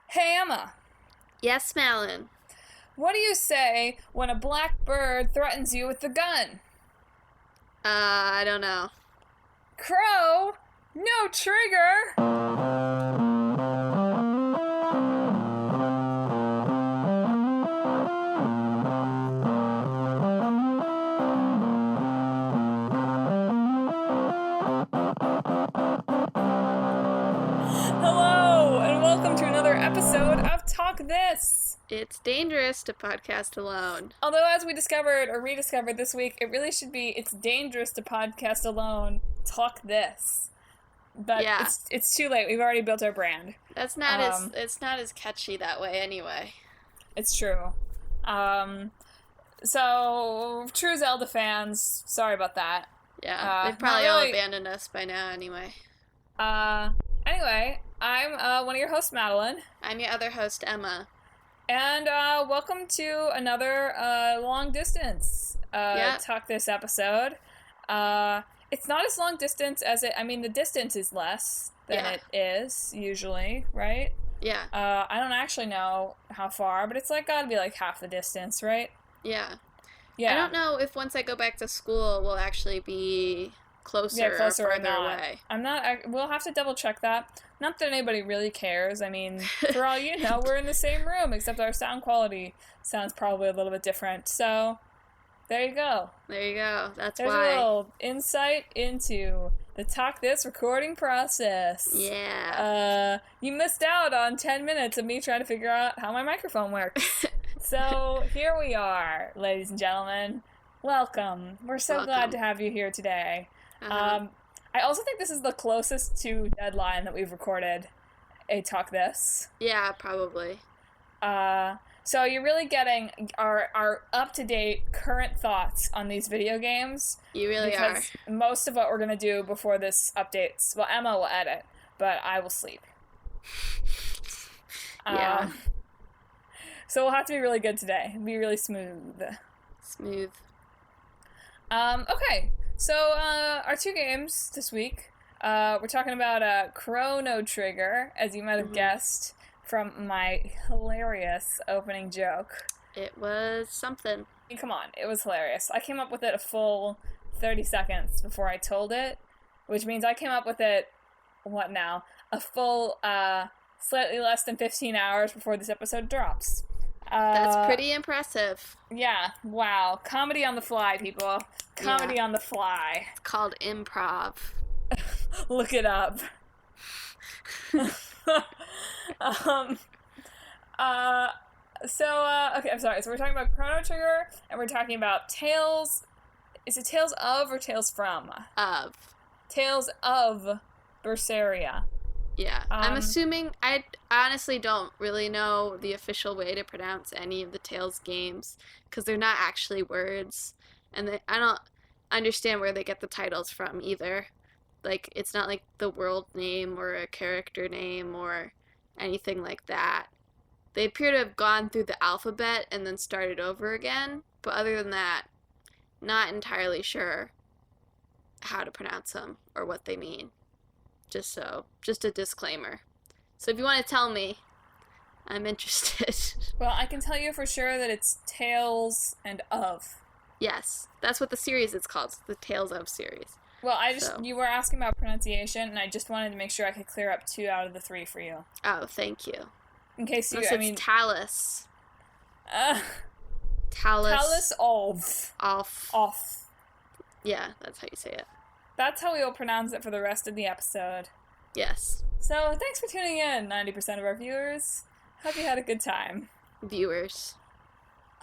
Hey Emma, Yes, Madelyn. what do you say when a black bird threatens you with a gun? I don't know. Crow, no trigger! Hello, and welcome to another episode of Talk This. It's dangerous to podcast alone. Although, as we discovered or rediscovered this week, it really should be It's Dangerous to Podcast Alone, Talk This. But Yeah. it's too late. We've already built our brand. That's not it's not as catchy that way anyway. It's true. So, true Zelda fans, sorry about that. Yeah, they've probably not all really. abandoned us by now anyway. Anyway, I'm one of your hosts, Madelyn, I'm your other host, Emma. and welcome to another long distance Talk This episode. It's not as long distance as the distance is less than Yeah. it is usually, right? Yeah, I don't actually know how far, but it's gotta be half the distance, right? yeah. Yeah. I don't know if once I go back to school we'll actually be closer or or further not. away. I'm not. We'll have to double check that. Not that anybody really cares. I mean, for all you know, we're in the same room, except our sound quality sounds probably a little bit different. So, there you go. There you go. That's There's why. a little insight into the Talk This recording process. Yeah. You missed out on 10 minutes of me trying to figure out how my microphone works. So, here we are, ladies and gentlemen. Welcome. We're so glad Welcome. to have you here today. Uh-huh. I also think this is the closest to deadline that we've recorded a Talk This. Yeah, probably. So you're really getting our up-to-date current thoughts on these video games. You really Because most of what we're going to do before this updates, well, Emma will edit, but I will sleep. Yeah. So we'll have to be really good today. Be really smooth. Smooth. Okay. So, our two games this week, we're talking about Chrono Trigger, as you might have guessed from my hilarious opening joke. It was something. Come on, it was hilarious. I came up with it a full 30 seconds before I told it, which means I came up with it, what now? A full, slightly less than 15 hours before this episode drops. That's pretty impressive. Yeah, wow. Comedy on the fly, people. Comedy Yeah. on the fly. It's called improv. Look it up. Okay, I'm sorry. So we're talking about Chrono Trigger, and we're talking about Tales. Is it Tales of or Tales from? Of. Tales of Berseria. Yeah. I'm Um, assuming, I honestly don't really know the official way to pronounce any of the Tales games, because they're not actually words, and I don't understand where they get the titles from either. Like, it's not like the world name or a character name or anything like that. They appear to have gone through the alphabet and then started over again, but other than that, not entirely sure how to pronounce them or what they mean. Just a disclaimer. So if you want to tell me, I'm interested. Well, I can tell you for sure that it's Tales and of. Yes, that's what the series is called, the Tales of series. Well, So. you were asking about pronunciation, and I just wanted to make sure I could clear up 2 out of the 3 for you. Oh, thank you. In case you, Unless it's Talus. uh, Talus. Talus of. Off. Off. Yeah, that's how you say it. That's how we will pronounce it for the rest of the episode. Yes. So, thanks for tuning in, 90% of our viewers. Hope you had a good time. Viewers.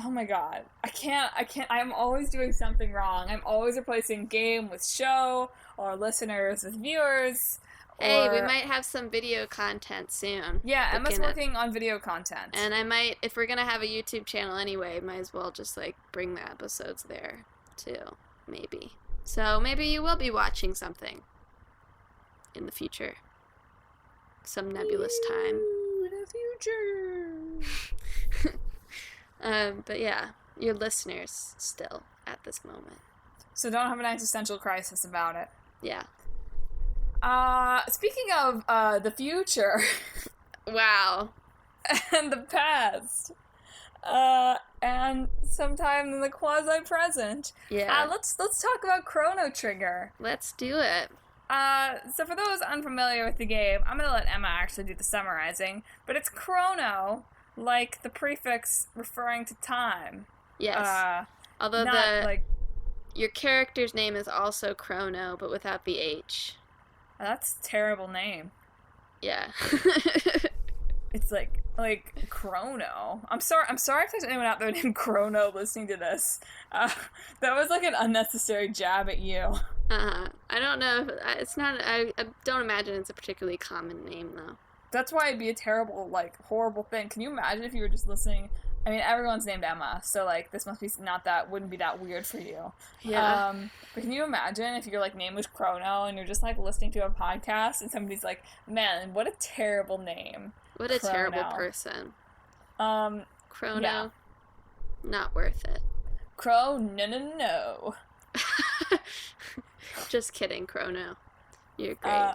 Oh my god. I can't, I'm always doing something wrong. I'm always replacing game with show, or listeners with viewers. Hey, we or- might have some video content soon. Yeah, Emma's Looking at- working on video content. And I might, if we're gonna have a YouTube channel anyway, might as well just bring the episodes there too, maybe. So maybe you will be watching something in the future. Some nebulous time. Ooh, the future. But yeah, your listeners still at this moment. So don't have an existential crisis about it. Yeah. Speaking of the future, Wow. and the past. And sometime in the quasi-present. Yeah. Let's talk about Chrono Trigger. Let's do it. So for those unfamiliar with the game, I'm gonna let Emma actually do the summarizing, but it's chrono, like the prefix referring to time. Yes. Although your character's name is also Chrono, but without the H. That's a terrible name. Yeah. It's like Chrono. I'm sorry if there's anyone out there named Chrono listening to this. That was like an unnecessary jab at you. I don't know. It's not. I don't imagine it's a particularly common name though. That's why it'd be a terrible, horrible thing. Can you imagine if you were just listening? I mean, everyone's named Emma, so this must be wouldn't be that weird for you. Yeah. But can you imagine if your name was Chrono and you're just listening to a podcast and somebody's like, "Man, what a terrible name." What a Chrono. terrible person. Chrono. Yeah. Not worth it. No. Just kidding, Chrono. You're great.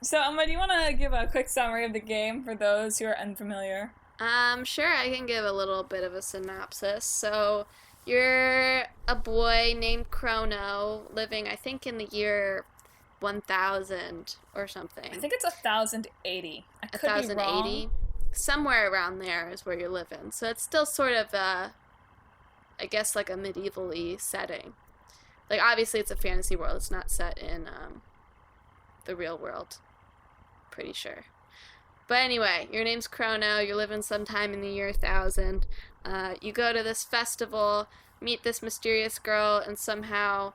So, Emma, do you want to give a quick summary of the game for those who are unfamiliar? Sure, I can give a little bit of a synopsis. So, you're a boy named Chrono living, I think, in the year 1000 or something. I think it's 1080. I could 1080? be wrong. Somewhere around there is where you're living. So, it's still sort of, I guess, like a medieval-y setting. Obviously, it's a fantasy world. It's not set in the real world. Pretty sure. But anyway, your name's Chrono. You're living sometime in the year 1000. You go to this festival, meet this mysterious girl, and somehow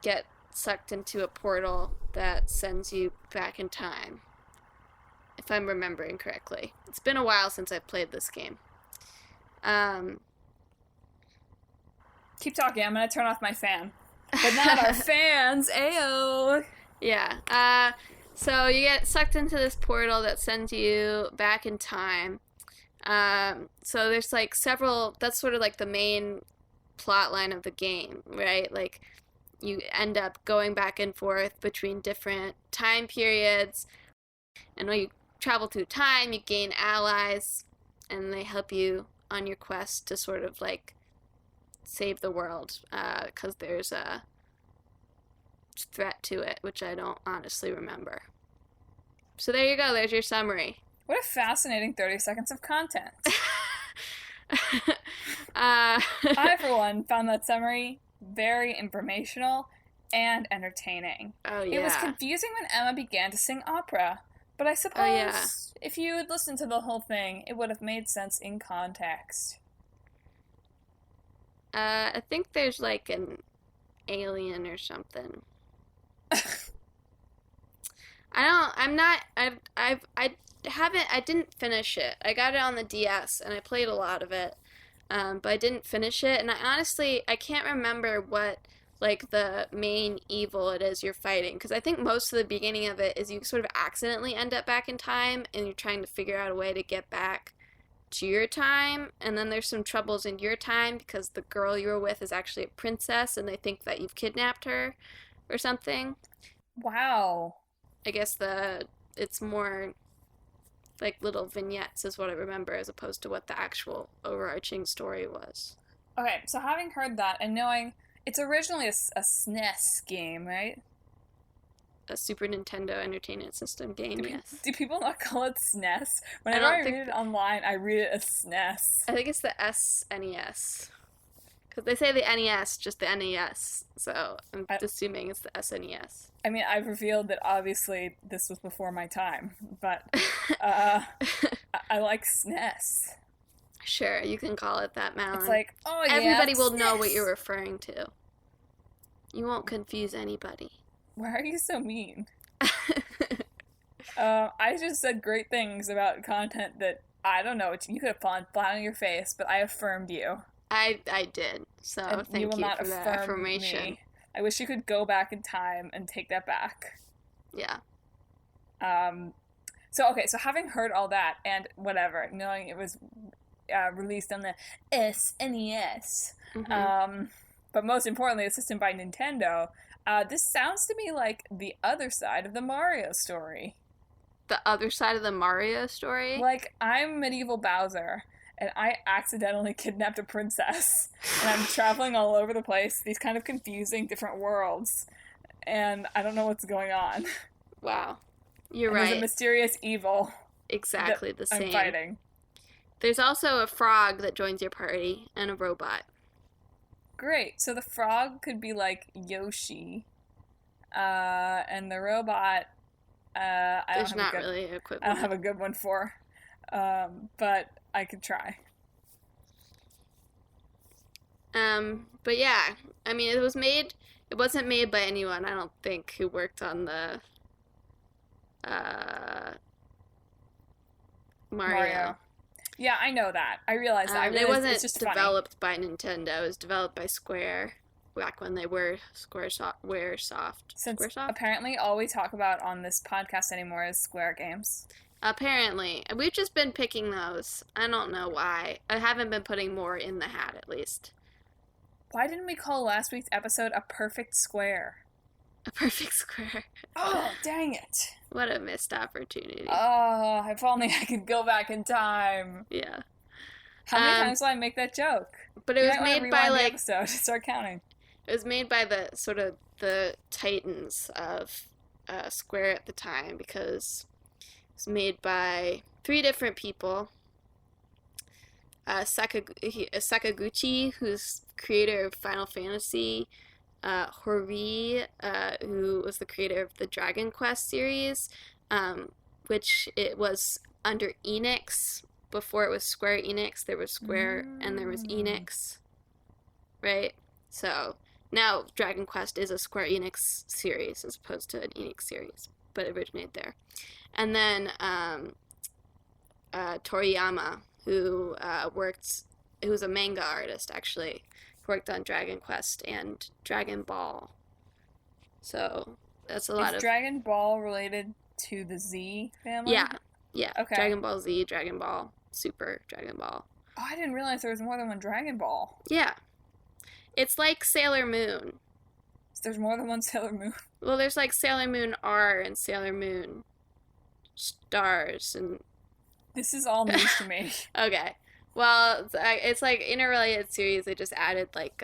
get sucked into a portal that sends you back in time. If I'm remembering correctly. It's been a while since I've played this game. Keep talking. I'm going to turn off my fan. But not our fans. Ayo. Yeah. So you get sucked into this portal that sends you back in time. So there's several, that's sort of the main plot line of the game, right? You end up going back and forth between different time periods. And when you travel through time, you gain allies, and they help you on your quest to sort of save the world, because there's a threat to it, which I don't honestly remember. So there you go, there's your summary. What a fascinating 30 seconds of content. I, for one, found that summary very informational and entertaining. Oh, yeah. It was confusing when Emma began to sing opera, but I suppose if you had listened to the whole thing, it would have made sense in context. I think there's an alien or something. I didn't finish it. I got it on the DS and I played a lot of it. But I didn't finish it, and I can't remember what the main evil it is you're fighting, because I think most of the beginning of it is you sort of accidentally end up back in time and you're trying to figure out a way to get back to your time, and then there's some troubles in your time because the girl you were with is actually a princess and they think that you've kidnapped her or something. Wow. I guess it's more little vignettes is what I remember, as opposed to what the actual overarching story was. Okay, so having heard that and knowing it's originally a SNES game, right? A Super Nintendo Entertainment System game, yes. Do people not call it SNES? Whenever I read it online, I read it as SNES. I think it's the SNES. Because they say the NES, just the NES. So I'm assuming it's the SNES. I mean, I've revealed that obviously this was before my time, but I like SNES. Sure, you can call it that, Madelyn. It's oh yeah, everybody will SNES. know what you're referring to. You won't confuse anybody. Why are you so mean? I just said great things about content that, I don't know, you could have fallen flat on your face, but I affirmed you. I did, so and thank you will not for that affirm affirmation. Me. I wish you could go back in time and take that back. Yeah. So having heard all that, and whatever, knowing it was released on the SNES, but most importantly, a system by Nintendo, this sounds to me like the other side of the Mario story. the other side of the Mario story. Like, I'm medieval Bowser, and I accidentally kidnapped a princess, and I'm traveling all over the place, these kind of confusing different worlds, and I don't know what's going on. Wow. You're and right. There's a mysterious evil. Exactly the same. I'm fighting. There's also a frog that joins your party, and a robot. Great. So the frog could be like Yoshi, and the robot, There's not really an equivalent. I don't have a good one for, but I could try. But yeah, I mean, it wasn't made by anyone, I don't think, who worked on the Mario. Yeah, I know that. I realize that. It wasn't it's just developed by Nintendo. It was developed by Square back when they were Squaresoft. Since Squaresoft? Apparently all we talk about on this podcast anymore is Square games. Apparently. We've just been picking those. I don't know why. I haven't been putting more in the hat, at least. Why didn't we call last week's episode A Perfect Square? A perfect square. Oh, dang it. What a missed opportunity. Oh, if only I could go back in time. Yeah. How many times will I make that joke? But it was made by, like... episode. Start counting. It was made by the, sort of, the titans of Square at the time, because it was made by 3 different people. Sakaguchi, who's creator of Final Fantasy, Hori, who was the creator of the Dragon Quest series, which it was under Enix. Before it was Square Enix, there was Square and there was Enix, right? So now Dragon Quest is a Square Enix series as opposed to an Enix series, but it originated there. And then Toriyama, who was a manga artist actually, worked on Dragon Quest and Dragon Ball. So that's a lot of... Is Dragon Ball related to the Z family? Yeah. Okay. Dragon Ball Z, Dragon Ball Super, Dragon Ball. Oh, I didn't realize there was more than one Dragon Ball. Yeah. It's like Sailor Moon. There's more than one Sailor Moon? Well, there's like Sailor Moon R and Sailor Moon Stars and... This is all news to me. Okay. Well, it's like interrelated series. They just added like,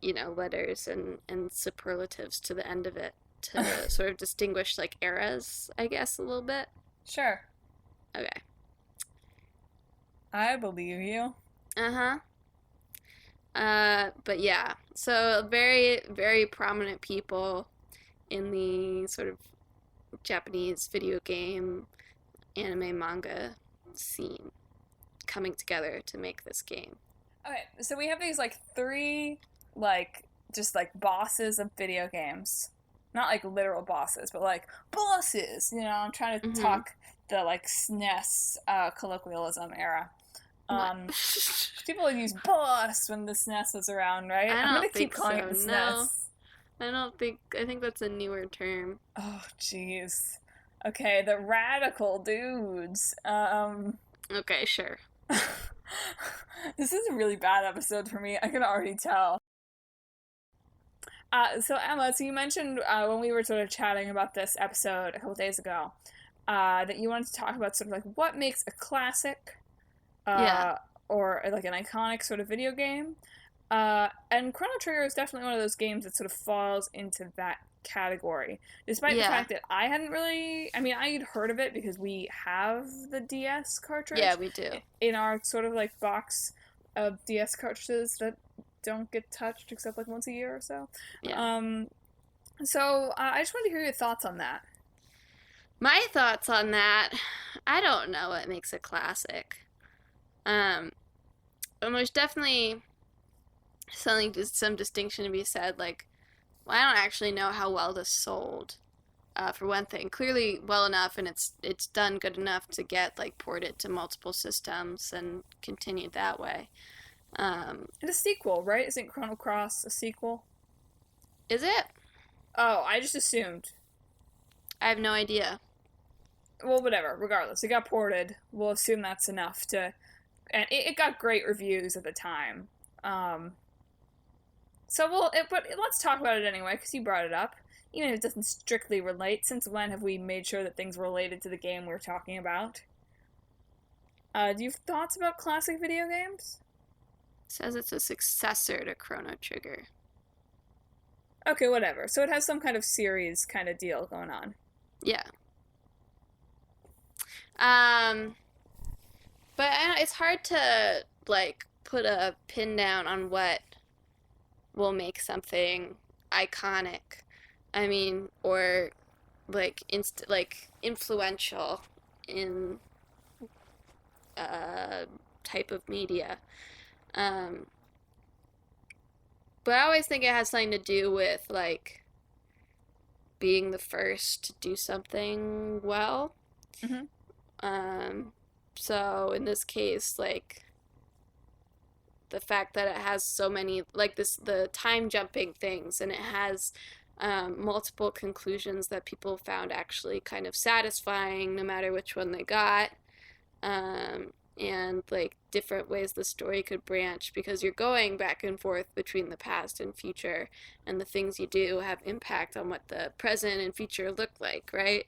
letters and superlatives to the end of it to sort of distinguish like eras, I guess, a little bit. Sure. Okay. I believe you. Uh-huh. But yeah, so very, very prominent people in the sort of Japanese video game, anime, manga scene coming together to make this game. Okay, so we have these, like, 3, like, just, like, bosses of video games. Not, like, literal bosses, but, like, bosses! You know, I'm trying to talk the, like, SNES colloquialism era. People would use boss when the SNES was around, right? I'm gonna keep calling it the SNES. No, I think that's a newer term. Oh, jeez. Okay, the radical dudes. Okay, sure. This is a really bad episode for me. I can already tell. So Emma, you mentioned when we were sort of chatting about this episode a couple days ago, that you wanted to talk about sort of like what makes a classic, or like an iconic sort of video game. And Chrono Trigger is definitely one of those games that sort of falls into that category, despite the fact that I hadn't really... I mean, I had heard of it because we have the DS cartridge. Yeah, we do. In our sort of, like, box of DS cartridges that don't get touched except, like, once a year or so. Yeah. So, I just wanted to hear your thoughts on that. My thoughts on that, I don't know what makes a classic. And there's definitely some distinction to be said, like, well, I don't actually know how well this sold, for one thing. Clearly well enough, and it's done good enough to get, like, ported to multiple systems and continued that way. And a sequel, right? Isn't Chrono Cross a sequel? Is it? Oh, I just assumed. I have no idea. Well, whatever. Regardless, it got ported. We'll assume that's enough to... And it got great reviews at the time. So but let's talk about it anyway, because you brought it up. even if it doesn't strictly relate. Since when have we made sure that things related to the game we're talking about? Do you have thoughts about classic video games? It says it's a successor to Chrono Trigger. Okay, whatever. So it has some kind of series kind of deal going on. Yeah. But it's hard to, like, put a pin down on what will make something iconic. I mean, or, like, influential in type of media. But I always think it has something to do with, like, being the first to do something well. So in this case, like, the fact that it has so many, like, the time jumping things, and it has multiple conclusions that people found actually kind of satisfying no matter which one they got, and, like, different ways the story could branch, because you're going back and forth between the past and future, and the things you do have impact on what the present and future look like, right?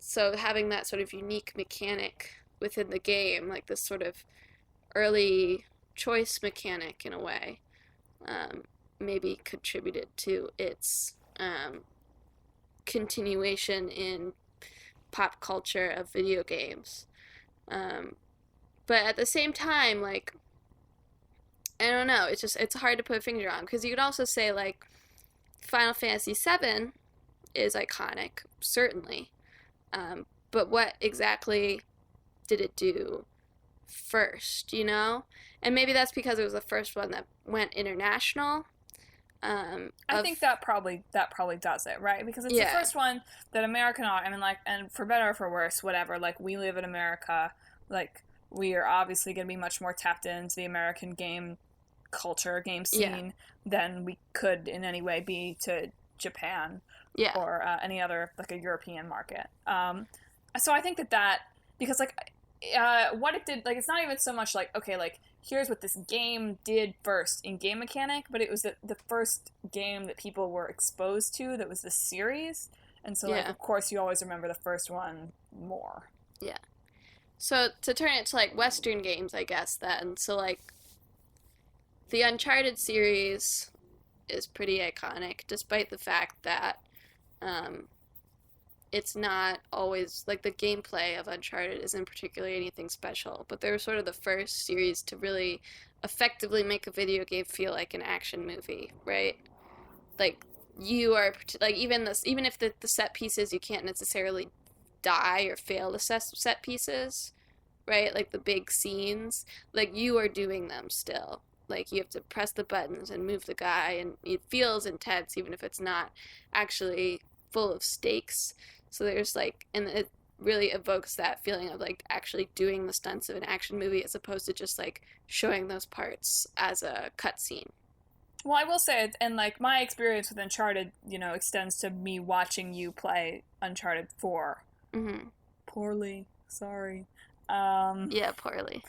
So having that sort of unique mechanic within the game, like this sort of early choice mechanic in a way, maybe contributed to its continuation in pop culture of video games. But at the same time, like, I don't know, it's hard to put a finger on, because you could also say, like, Final Fantasy VII is iconic, certainly. But what exactly did it do first, you know? And maybe that's because it was the first one that went international. I think that probably does it, right? Because it's the first one that American, I mean, like, and for better or for worse, whatever, like, we live in America, like, we are obviously going to be much more tapped into the American game culture, game scene, than we could in any way be to Japan or any other, like, a European market. So I think that, because, like, what it did, like, it's not even so much like, okay, like, here's what this game did first in game mechanic, but it was the first game that people were exposed to that was the series, and so, like, of course, you always remember the first one more. Yeah. So to turn it to, like, Western games, I guess, then, so, like, the Uncharted series is pretty iconic, despite the fact that it's not always, like, the gameplay of Uncharted isn't particularly anything special, but they were sort of the first series to really effectively make a video game feel like an action movie, right? Like, you are, like, even if the set pieces, you can't necessarily die or fail the set pieces, right? Like, the big scenes, like, you are doing them still. Like, you have to press the buttons and move the guy, and it feels intense even if it's not actually full of stakes. So there's, like, and it really evokes that feeling of, like, actually doing the stunts of an action movie as opposed to just, like, showing those parts as a cutscene. Well, I will say, and, like, my experience with Uncharted, you know, extends to me watching you play Uncharted 4. Mm-hmm. Poorly. Sorry. Yeah, poorly.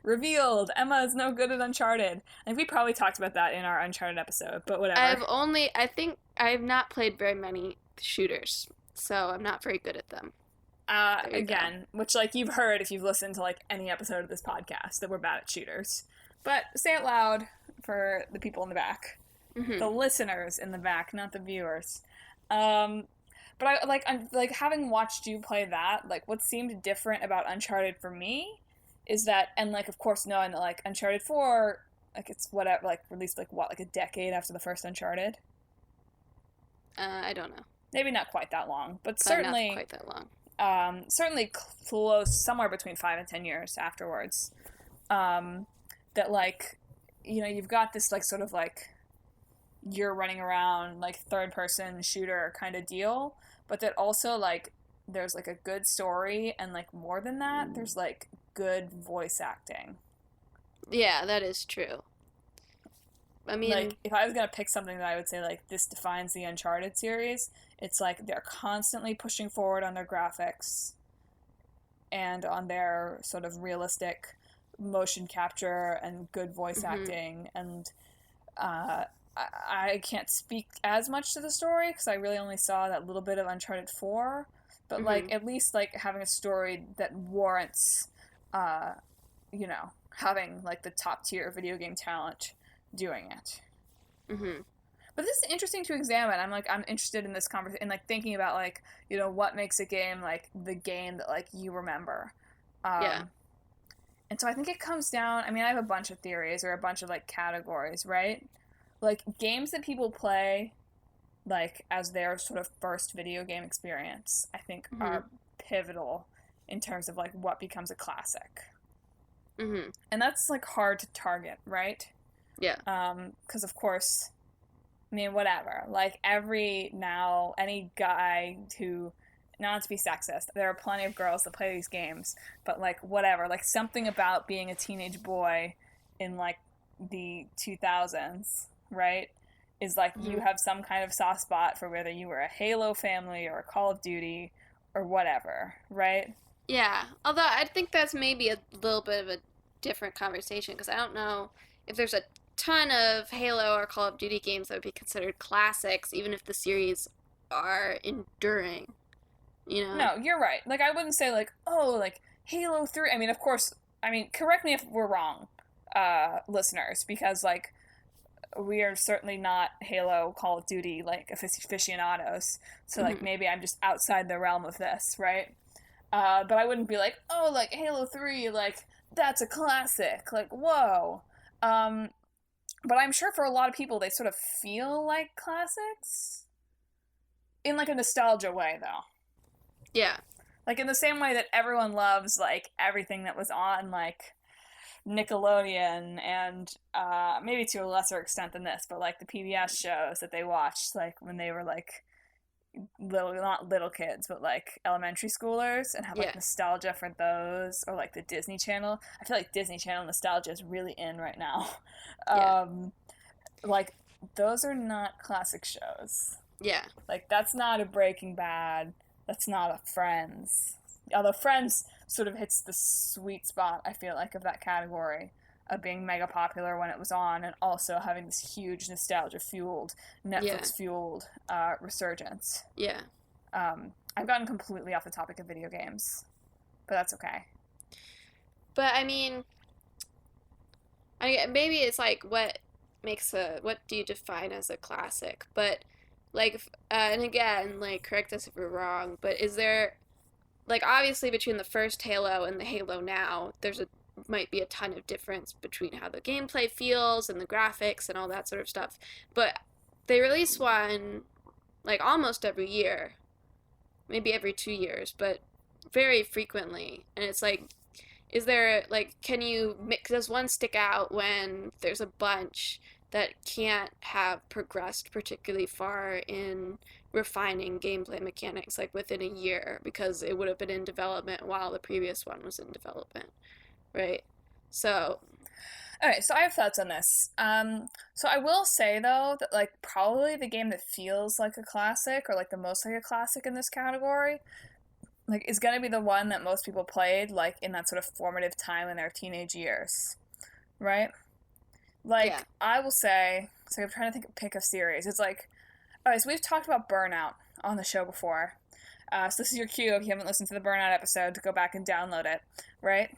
Revealed, Emma is no good at Uncharted. I think we probably talked about that in our Uncharted episode, but whatever. I think I have not played very many shooters, so I'm not very good at them. Again, which, like, you've heard if you've listened to, like, any episode of this podcast, that we're bad at shooters. But say it loud for the people in the back. Mm-hmm. The listeners in the back, not the viewers. But I'm having watched you play that, like, what seemed different about Uncharted for me is that, and, like, of course, knowing that, like, Uncharted 4, like, it's whatever, like, released, like, what, like, a decade after the first Uncharted? I don't know. Maybe not quite that long, but Probably certainly not quite that long. Certainly close, somewhere between 5 and 10 years afterwards. That, like, you know, you've got this, like, sort of, like, you're running around, like, third-person shooter kind of deal, but that also, like, there's, like, a good story, and, like, more than that, there's, like, good voice acting. Yeah, that is true. I mean, like, if I was gonna pick something that I would say, like, this defines the Uncharted series, it's, like, they're constantly pushing forward on their graphics and on their sort of realistic motion capture and good voice acting, and I can't speak as much to the story because I really only saw that little bit of Uncharted 4. But, like, at least, like, having a story that warrants, you know, having, like, the top tier video game talent doing it. But this is interesting to examine. I'm interested in this conversation, like, thinking about, like, you know, what makes a game, like, the game that, like, you remember. Yeah. And so I think it comes down, I mean, I have a bunch of theories or a bunch of, like, categories, right? Like, games that people play, like, as their sort of first video game experience, I think are pivotal in terms of, like, what becomes a classic. And that's, like, hard to target, right? Yeah. Because, of course, I mean, whatever. Like, any guy who, not to be sexist, there are plenty of girls that play these games, but, like, whatever. Like, something about being a teenage boy in, like, the 2000s, right, is, like, you have some kind of soft spot for whether you were a Halo family or a Call of Duty or whatever, right? Yeah. Although I think that's maybe a little bit of a different conversation because I don't know if there's a ton of Halo or Call of Duty games that would be considered classics, even if the series are enduring. You know? No, you're right. Like, I wouldn't say, like, oh, like, Halo 3. I mean, of course, correct me if we're wrong, listeners, because, like, we are certainly not Halo, Call of Duty, like, aficionados. So, like, maybe I'm just outside the realm of this, right? But I wouldn't be like, oh, like, Halo 3, like, that's a classic. Like, whoa. But I'm sure for a lot of people, they sort of feel like classics. In, like, a nostalgia way, though. Yeah. Like, in the same way that everyone loves, like, everything that was on, like, Nickelodeon and maybe to a lesser extent than this, but, like, the PBS shows that they watched, like, when they were, like, not little kids, but, like, elementary schoolers, and have, like, nostalgia for those, or, like, the Disney Channel. I feel like Disney Channel nostalgia is really in right now. Like, those are not classic shows. Yeah. Like, that's not a Breaking Bad. That's not a Friends. Although Friends sort of hits the sweet spot, I feel like, of that category of being mega popular when it was on and also having this huge nostalgia-fueled, Netflix-fueled resurgence. Yeah. I've gotten completely off the topic of video games, but that's okay. But, I mean, maybe it's like what do you define as a classic? But, like, and again, like, correct us if we're wrong, but is there, like, obviously between the first Halo and the Halo now, might be a ton of difference between how the gameplay feels and the graphics and all that sort of stuff. But they release one, like, almost every year, maybe every 2 years, but very frequently. And it's like, is there, like, does one stick out when there's a bunch that can't have progressed particularly far in refining gameplay mechanics, like, within a year, because it would have been in development while the previous one was in development, right? So... Okay, so I have thoughts on this. So I will say, though, that, like, probably the game that feels like a classic, or, like, the most like a classic in this category, like, is gonna be the one that most people played, like, in that sort of formative time in their teenage years, right? Like, I will say, so I'm trying to pick a series. It's like, alright, so we've talked about Burnout on the show before. So this is your cue, if you haven't listened to the Burnout episode, to go back and download it, right?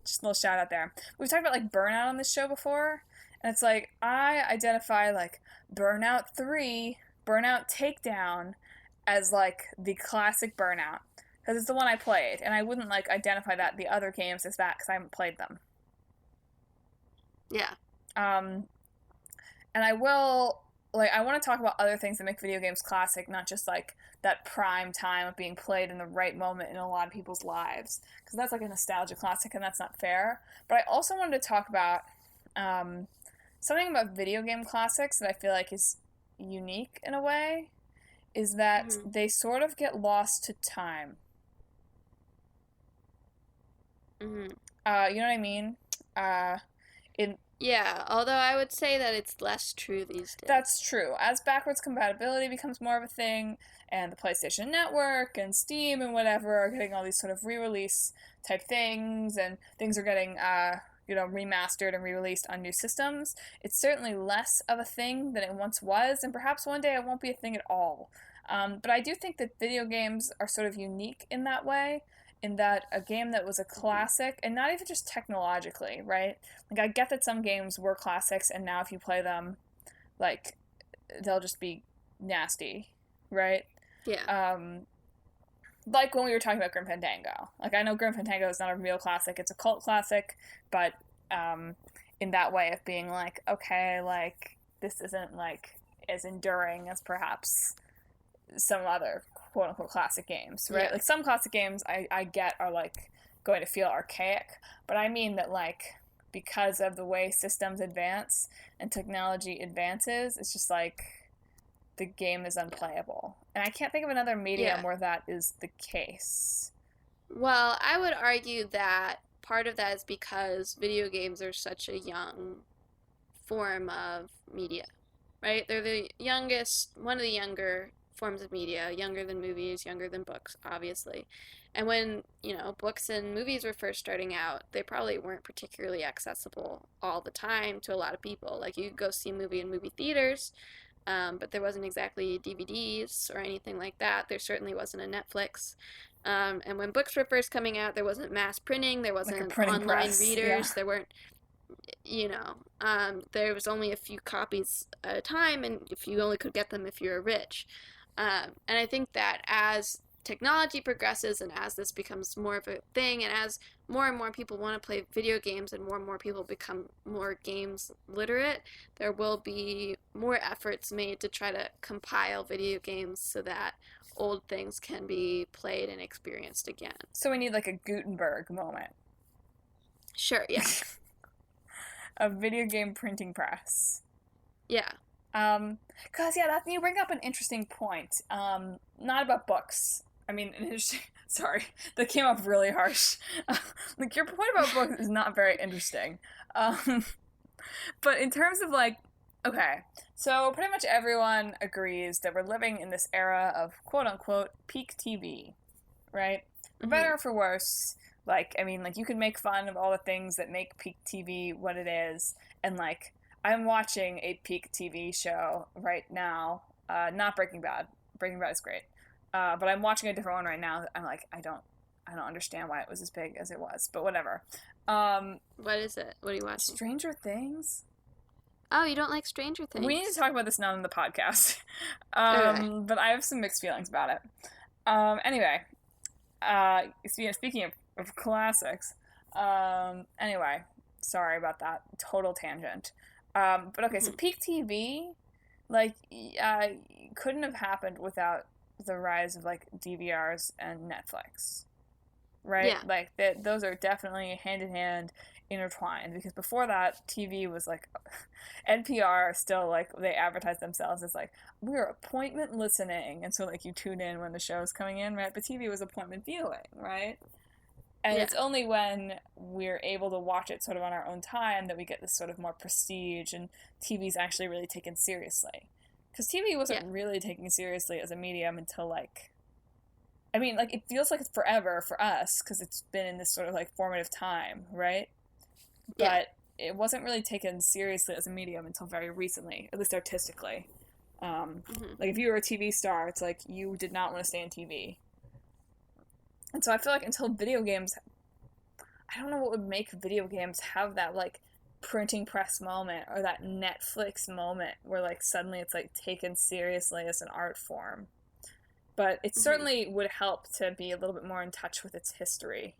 Just a little shout out there. We've talked about, like, Burnout on this show before, and it's like, I identify, like, Burnout 3, Burnout Takedown, as, like, the classic Burnout. Because it's the one I played, and I wouldn't, like, identify the other games as that, because I haven't played them. Yeah. And I will, like, I want to talk about other things that make video games classic, not just, like, that prime time of being played in the right moment in a lot of people's lives. Because that's, like, a nostalgia classic, and that's not fair. But I also wanted to talk about something about video game classics that I feel like is unique in a way, is that they sort of get lost to time. You know what I mean? Yeah, although I would say that it's less true these days. That's true. As backwards compatibility becomes more of a thing, and the PlayStation Network and Steam and whatever are getting all these sort of re-release type things, and things are getting, remastered and re-released on new systems. It's certainly less of a thing than it once was, and perhaps one day it won't be a thing at all. But I do think that video games are sort of unique in that way, in that a game that was a classic, and not even just technologically, right? Like, I get that some games were classics, and now if you play them, like, they'll just be nasty, right? Yeah. Like when we were talking about Grim Fandango. Like, I know Grim Fandango is not a real classic, it's a cult classic, but in that way of being like, okay, like, this isn't, like, as enduring as perhaps some other quote-unquote classic games, right? Yeah. Like, some classic games I get are, like, going to feel archaic, but I mean that, like, because of the way systems advance and technology advances, it's just, like, the game is unplayable. And I can't think of another medium where that is the case. Well, I would argue that part of that is because video games are such a young form of media, right? They're the youngest, one of the younger forms of media, younger than movies, younger than books, obviously. And when, books and movies were first starting out, they probably weren't particularly accessible all the time to a lot of people. Like, you could go see a movie in movie theaters, but there wasn't exactly DVDs or anything like that. There certainly wasn't a Netflix. And when books were first coming out, there wasn't mass printing, there wasn't like online press, readers, there weren't, there was only a few copies at a time, and if you only could get them if you were rich. And I think that as technology progresses and as this becomes more of a thing, and as more and more people want to play video games and more people become more games literate, there will be more efforts made to try to compile video games so that old things can be played and experienced again. So we need, like, a Gutenberg moment. Sure, yeah. A video game printing press. Yeah. Because, you bring up an interesting point. Not about books. I mean, sorry, that came off really harsh. Like, your point about books is not very interesting. But in terms of, like, okay, so pretty much everyone agrees that we're living in this era of quote-unquote peak TV, right? For better or for worse, like, I mean, like, you can make fun of all the things that make peak TV what it is, and, like, I'm watching a peak TV show right now, not Breaking Bad. Breaking Bad is great. But I'm watching a different one right now. I'm like, I don't understand why it was as big as it was, but whatever. What is it? What are you watching? Stranger Things? Oh, you don't like Stranger Things? We need to talk about this now on the podcast. Okay. But I have some mixed feelings about it. Anyway, speaking of classics, anyway, sorry about that. Total tangent. But okay, so peak TV, like, couldn't have happened without the rise of, like, DVRs and Netflix, right? Yeah. Like, those are definitely hand-in-hand intertwined, because before that, TV was, like, NPR still, like, they advertise themselves as, like, we're appointment listening, and so, like, you tune in when the show's coming in, right? But TV was appointment viewing, right? And it's only when we're able to watch it sort of on our own time that we get this sort of more prestige, and TV's actually really taken seriously. Because TV wasn't really taken seriously as a medium until, like, I mean, like, it feels like it's forever for us, because it's been in this sort of, like, formative time, right? But it wasn't really taken seriously as a medium until very recently, at least artistically. Like, if you were a TV star, it's like, you did not want to stay on TV. And so I feel like until video games, I don't know what would make video games have that, like, printing press moment or that Netflix moment where, like, suddenly it's, like, taken seriously as an art form. But it certainly would help to be a little bit more in touch with its history.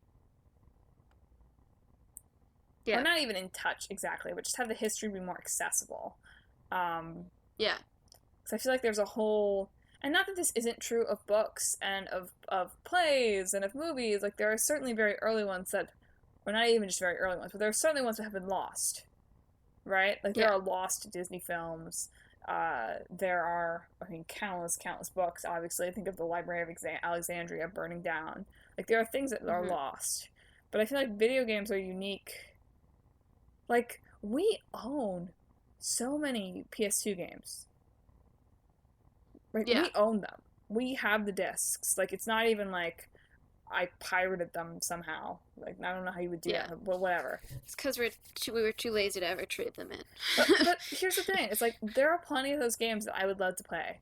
Yeah. Or not even in touch exactly, but just have the history be more accessible. Yeah. Because I feel like there's a whole... And not that this isn't true of books and of plays and of movies. Like, there are certainly very early ones that... Or not even just very early ones, but there are certainly ones that have been lost. Right? Like, there are lost Disney films. There are, I mean, countless books, obviously. I think of the Library of Alexandria burning down. Like, there are things that are lost. But I feel like video games are unique. Like, we own so many PS2 games. Right? Yeah. We own them. We have the discs. Like, it's not even like I pirated them somehow. Like, I don't know how you would do Yeah. that, but whatever. It's because we were too lazy to ever trade them in. But here's the thing. It's like, there are plenty of those games that I would love to play.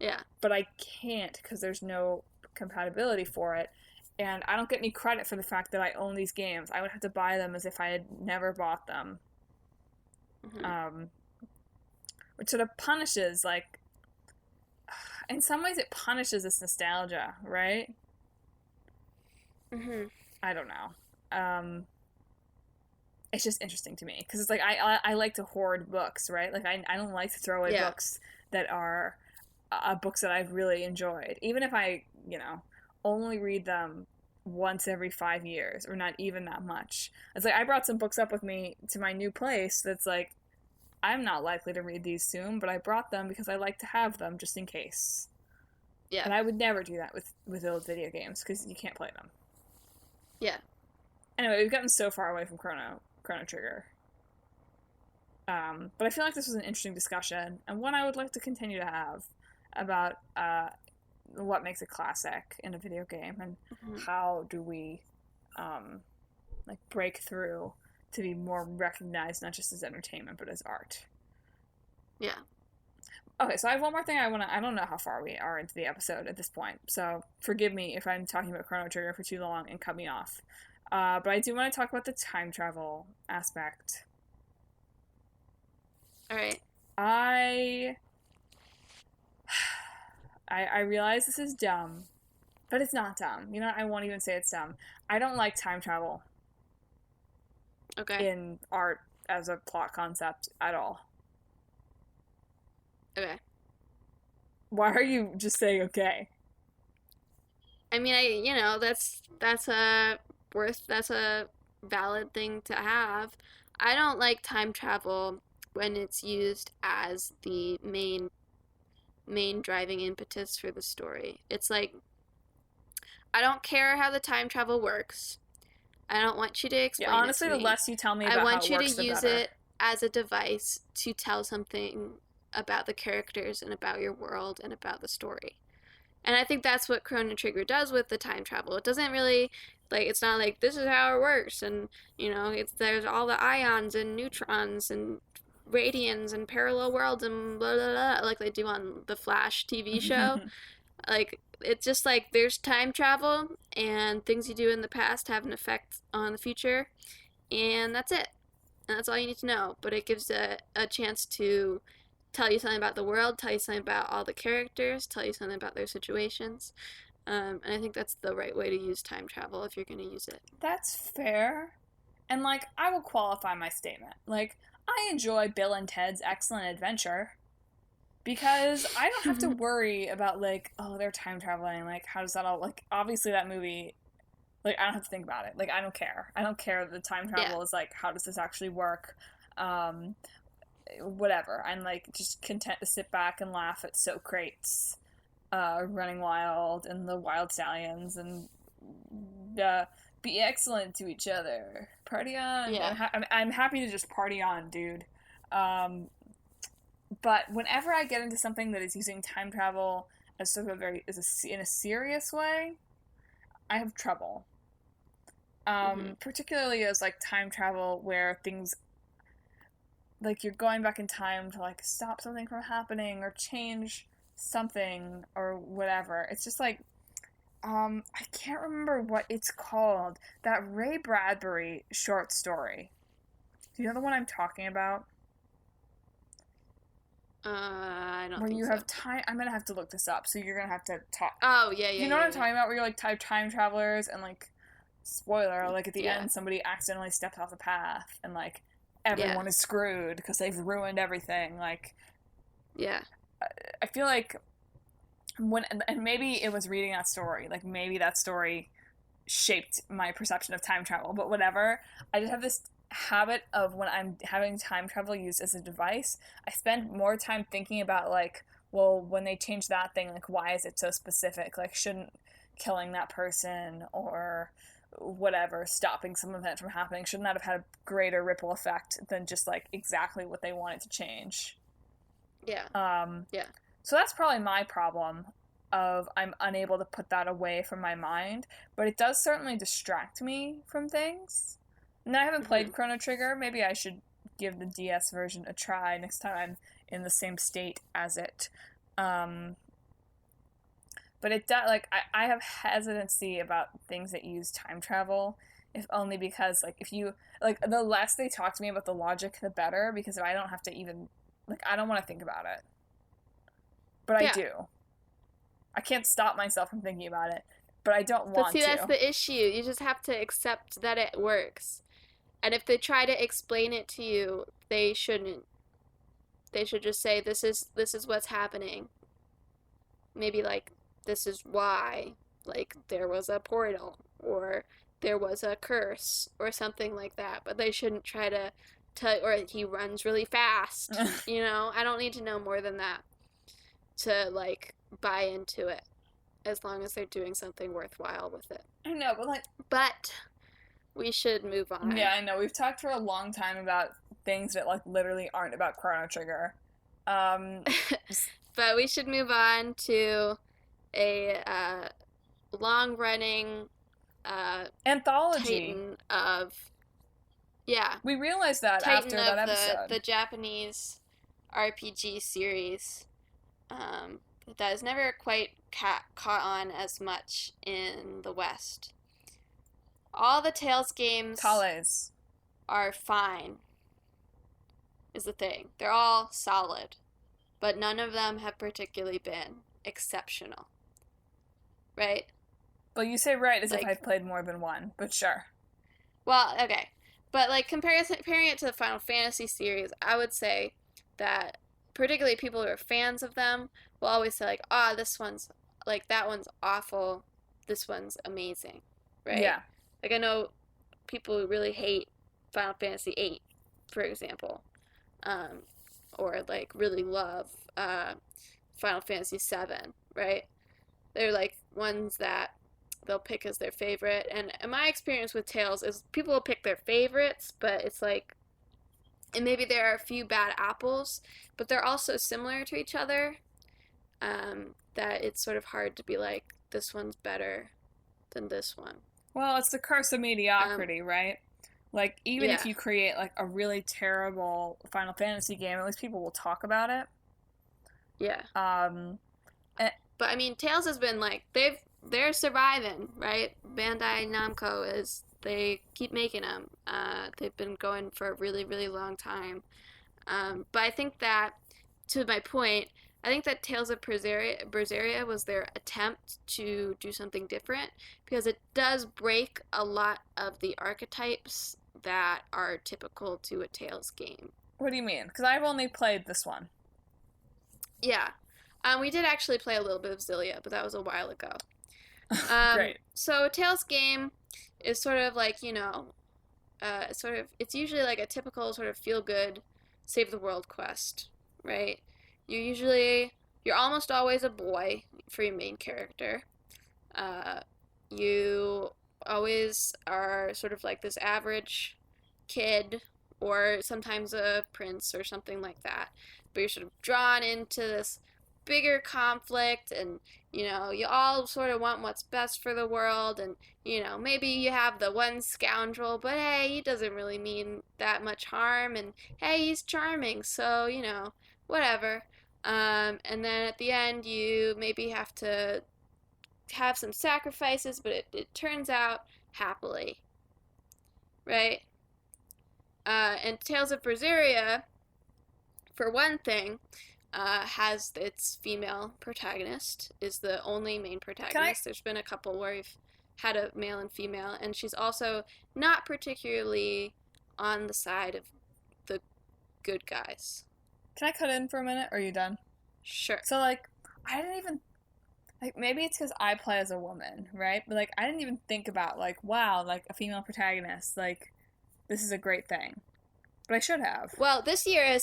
Yeah. But I can't because there's no compatibility for it. And I don't get any credit for the fact that I own these games. I would have to buy them as if I had never bought them. Mm-hmm. Which sort of punishes, like, in some ways it punishes this nostalgia, right? Mm-hmm. I don't know. It's just interesting to me because it's like I like to hoard books, right? Like I don't like to throw away books that are books that I've really enjoyed, even if I only read them once every 5 years or not even that much. It's like I brought some books up with me to my new place. That's like I'm not likely to read these soon, but I brought them because I like to have them just in case. Yeah. And I would never do that with old video games because you can't play them. Yeah. Anyway, we've gotten so far away from Chrono Trigger. But I feel like this was an interesting discussion, and one I would like to continue to have about what makes a classic in a video game, and how do we like break through to be more recognized not just as entertainment but as art. Yeah. Okay, so I have one more thing I don't know how far we are into the episode at this point, so forgive me if I'm talking about Chrono Trigger for too long and cut me off. But I do want to talk about the time travel aspect. Alright. I realize this is dumb, but it's not dumb. You know, I won't even say it's dumb. I don't like time travel. Okay. In art as a plot concept at all. Okay. Why are you just saying okay? I mean, that's a valid thing to have. I don't like time travel when it's used as the main driving impetus for the story. It's like, I don't care how the time travel works. I don't want you to explain honestly, it to me. the less you tell me about how it works, the better. I want you to use it as a device to tell something about the characters and about your world and about the story. And I think that's what Chrono Trigger does with the time travel. It doesn't really, like, it's not like, this is how it works, and, there's all the ions and neutrons and radians and parallel worlds and blah, blah, blah, like they do on the Flash TV show. Like, it's just like, there's time travel, and things you do in the past have an effect on the future, and that's it. And that's all you need to know. But it gives a chance to tell you something about the world, tell you something about all the characters, tell you something about their situations. And I think that's the right way to use time travel if you're going to use it. That's fair. And, like, I will qualify my statement. Like, I enjoy Bill and Ted's Excellent Adventure because I don't have to worry about, like, oh, they're time traveling. Like, how does that all, like, obviously that movie, like, I don't have to think about it. Like, I don't care. I don't care that the time travel is, like, how does this actually work? Whatever. I'm, like, just content to sit back and laugh at Socrates running wild and the wild stallions and be excellent to each other. Party on. Yeah. I'm happy to just party on, dude. But whenever I get into something that is using time travel as sort of in a serious way, I have trouble. Particularly as, like, time travel where things, like, you're going back in time to, like, stop something from happening or change something or whatever. It's just like, I can't remember what it's called. That Ray Bradbury short story. Do you know the one I'm talking about? I don't where think you so. have time. I'm gonna have to look this up, so you're gonna have to talk. Oh, yeah. You know what I'm talking about? Where you're, like, time travelers and, like, spoiler, like, at the end somebody accidentally steps off the path and, like, everyone is screwed because they've ruined everything. Like, I feel like and maybe it was reading that story. Like, maybe that story shaped my perception of time travel, but whatever. I just have this habit of when I'm having time travel used as a device, I spend more time thinking about, like, well, when they change that thing, like, why is it so specific? Like, shouldn't killing that person or whatever, stopping some event from happening, shouldn't that have had a greater ripple effect than just, like, exactly what they wanted to change? Yeah. So that's probably my problem. of I'm unable to put that away from my mind, but it does certainly distract me from things. And I haven't played Chrono Trigger. Maybe I should give the DS version a try next time I'm in the same state as it. But it does, like, I have hesitancy about things that use time travel, if only because, like, if you, like, the less they talk to me about the logic, the better, because if I don't have to even, like, I don't want to think about it. But I do. I can't stop myself from thinking about it, but I don't want to. But see, that's the issue. You just have to accept that it works. And if they try to explain it to you, they shouldn't. They should just say, this is what's happening. Maybe, like, this is why, like, there was a portal, or there was a curse, or something like that. But they shouldn't try to tell, or he runs really fast. You know, I don't need to know more than that to, like, buy into it, as long as they're doing something worthwhile with it. I know, but, like... But we should move on. Yeah, I know. We've talked for a long time about things that, like, literally aren't about Chrono Trigger. But we should move on to a long-running anthology titan of... Yeah. We realized that titan after that episode. The Japanese RPG series that has never quite caught on as much in the West. All the Tales games are fine, is the thing. They're all solid, but none of them have particularly been exceptional. Right? Well, you say right as if I've played more than one, but sure. Well, okay. But, like, comparing it to the Final Fantasy series, I would say that particularly people who are fans of them will always say, like, this one's, like, that one's awful, this one's amazing, right? Yeah. Like, I know people who really hate Final Fantasy VIII, for example, or, like, really love Final Fantasy VII, right? They're, like, ones that they'll pick as their favorite, and my experience with Tales is people will pick their favorites, but it's like, and maybe there are a few bad apples, but they're also similar to each other, that it's sort of hard to be like, this one's better than this one. Well, it's the curse of mediocrity, right? Like, even if you create, like, a really terrible Final Fantasy game, at least people will talk about it. Yeah. But, I mean, Tales has been, like, they're surviving, right? Bandai Namco they keep making them. They've been going for a really, really long time. But I think that, to my point, I think that Tales of Berseria was their attempt to do something different, because it does break a lot of the archetypes that are typical to a Tales game. What do you mean? Because I've only played this one. Yeah. We did actually play a little bit of Xillia, but that was a while ago. Great. So a Tales game is sort of like, you know, it's usually like a typical sort of feel-good, save-the-world quest, right? You're almost always a boy for your main character. You always are sort of like this average kid, or sometimes a prince or something like that. But you're sort of drawn into this bigger conflict, and, you know, you all sort of want what's best for the world, and, you know, maybe you have the one scoundrel, but hey, he doesn't really mean that much harm, and hey, he's charming, so, you know, whatever. And then at the end, you maybe have to have some sacrifices, but it turns out happily, right? And Tales of Berseria, for one thing, has its female protagonist, is the only main protagonist. There's been a couple where we've had a male and female, and she's also not particularly on the side of the good guys. Can I cut in for a minute, or are you done? Sure. So, like, I didn't even, like, maybe it's because I play as a woman, right? But, like, I didn't even think about, like, wow, like, a female protagonist, like, this is a great thing. But I should have. Well, this year and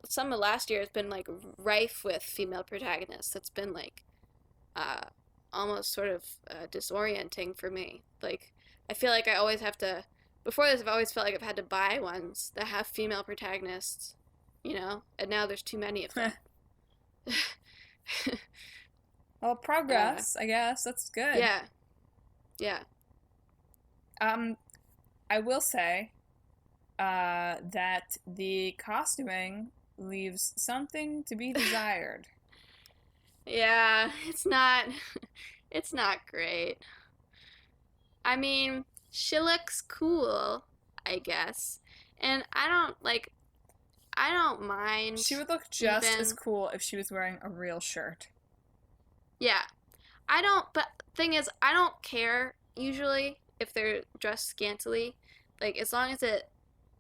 some of last year has been, like, rife with female protagonists. It's been, like, almost sort of disorienting for me. Like, I feel like I always have to, before this, I've always felt like I've had to buy ones that have female protagonists, you know? And now there's too many of them. Well, progress, I guess. That's good. Yeah. Yeah. I will say that the costuming leaves something to be desired. Yeah, it's not great. I mean, she looks cool, I guess. And I don't mind She would look just as even. cool if she was wearing a real shirt. Yeah. I don't but thing is, I don't care usually if they're dressed scantily. Like as long as it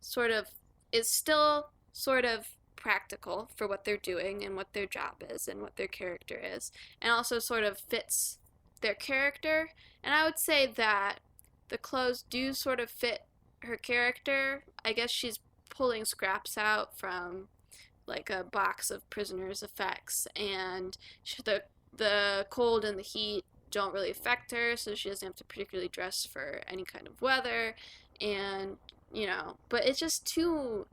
sort of is still sort of practical for what they're doing and what their job is and what their character is, and also sort of fits their character. And I would say that the clothes do sort of fit her character. I guess she's pulling scraps out from like a box of prisoners' effects, and the cold and the heat don't really affect her, so she doesn't have to particularly dress for any kind of weather. And but it's just too.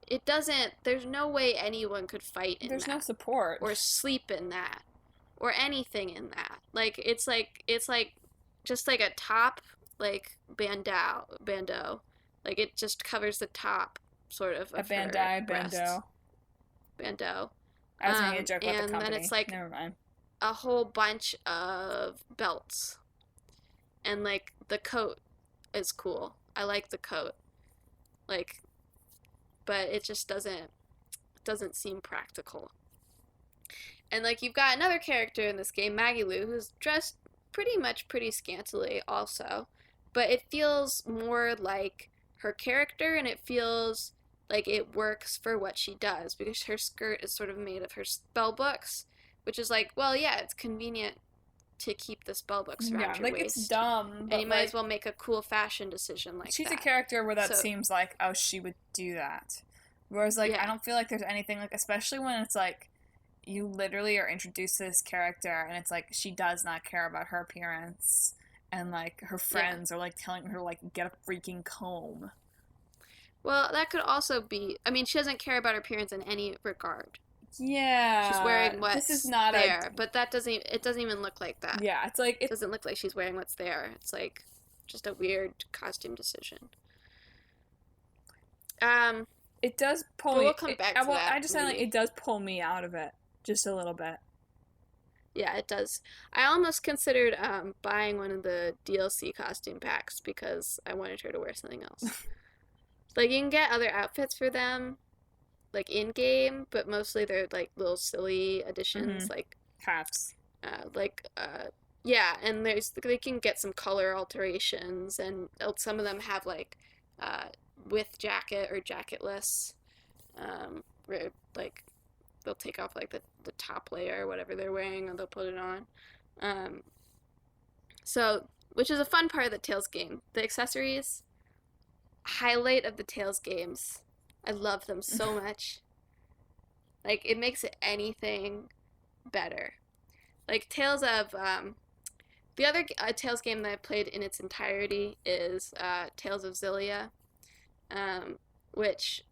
It doesn't. There's no way anyone could fight in There's that no support. or sleep in that or anything in that. Like it's like just like a top, like bandeau. Like it just covers the top sort of A her bandai breasts. bandeau. Bandeau. I was making a joke about the And company. then it's like Never mind. a whole bunch of belts. And like the coat is cool. I like the coat. Like, but it just doesn't seem practical. And like you've got another character in this game, Maggie Lou, who's dressed pretty scantily also, but it feels more like her character, and it feels like it works for what she does because her skirt is sort of made of her spell books, which is like, well, yeah, it's convenient to keep the spell books around your like waist. it's dumb, but and you might as well make a cool fashion decision like she's that. a character where that So- seems like, oh, she would do that. Whereas, like, Yeah. I don't feel like there's anything, like, especially when it's like you literally are introduced to this character and it's like she does not care about her appearance, and like her friends are like telling her like get a freaking comb. Well, that could also be. I mean, she doesn't care about her appearance in any regard. Yeah, She's wearing what's this is not there, but that doesn't. It doesn't even look like that. Yeah, it's like It doesn't look like she's wearing what's there. It's like just a weird costume decision. It does pull But me. we'll come back to that, I just find like maybe. it does pull me out of it just a little bit. Yeah, it does. I almost considered buying one of the DLC costume packs because I wanted her to wear something else. Like you can get other outfits for them, like in game, but mostly they're like little silly additions, like Hats. yeah, and they can get some color alterations, and some of them have like with jacket or jacketless, where like they'll take off like the top layer or whatever they're wearing, and they'll put it on. So which is a fun part of the Tales game. The accessories, highlight of the Tales games. I love them so much. Like it makes it anything better. Like Tales of the other Tales game that I've played in its entirety is Tales of Xillia, which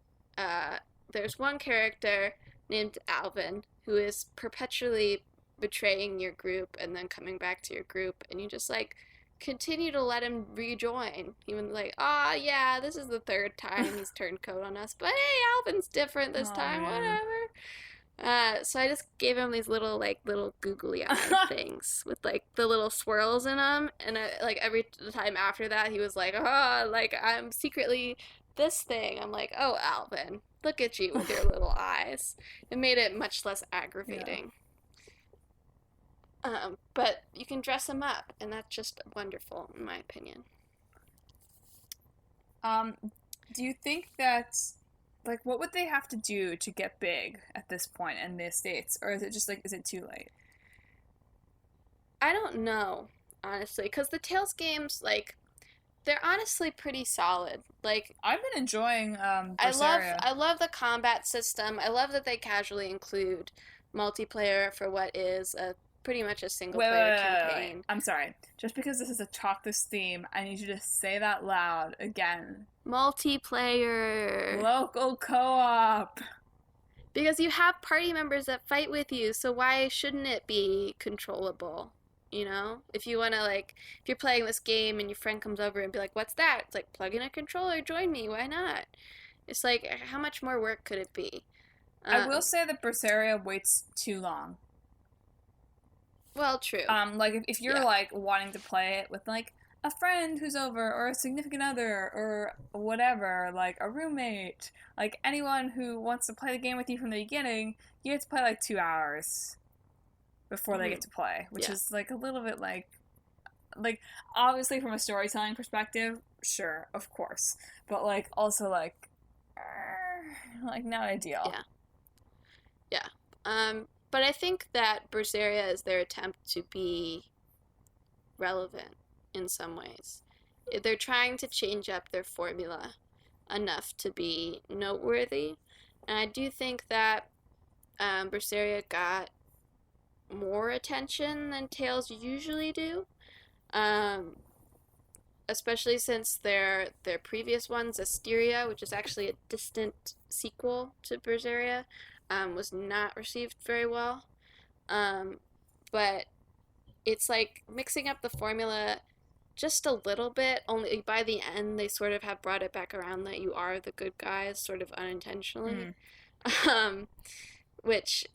there's one character named Alvin who is perpetually betraying your group and then coming back to your group, and you just like continue to let him rejoin. Even like, yeah, this is the third time he's turned coat on us, but hey, Alvin's different this time, man. whatever. So I just gave him these little googly eye things with like the little swirls in them, and like every time after that he was like, like I'm secretly this thing. I'm like, oh, Alvin, look at you with your little eyes. It made it much less aggravating. But you can dress him up, and that's just wonderful, in my opinion. Do you think that, like, what would they have to do to get big at this point in the States? Or is it just, like, is it too late? I don't know, honestly, because the Tales games, like, they're honestly pretty solid. Like, I've been enjoying Berseria. I love the combat system. I love that they casually include multiplayer for what is pretty much a single-player campaign. Wait. I'm sorry. Just because this is a Talk This theme, I need you to say that loud again. Multiplayer. Local co-op. Because you have party members that fight with you, so why shouldn't it be controllable? You know? If you want to, like, if you're playing this game and your friend comes over and be like, what's that? It's like, plug in a controller, join me, why not? It's like, how much more work could it be? I will say that Berseria waits too long. Well, true. Like, if you're, like, wanting to play it with, like, a friend who's over, or a significant other, or whatever, like, a roommate, like, anyone who wants to play the game with you from the beginning, you have to play, like, 2 hours before they get to play, which is, like, a little bit, like, obviously from a storytelling perspective, sure, of course, but, like, also, like, not ideal. Yeah. But I think that Berseria is their attempt to be relevant in some ways. They're trying to change up their formula enough to be noteworthy. And I do think that Berseria got more attention than Tales usually do. Especially since their previous ones, Asteria, which is actually a distant sequel to Berseria, was not received very well. But it's like mixing up the formula just a little bit. Only by the end, they sort of have brought it back around that you are the good guys, sort of unintentionally. And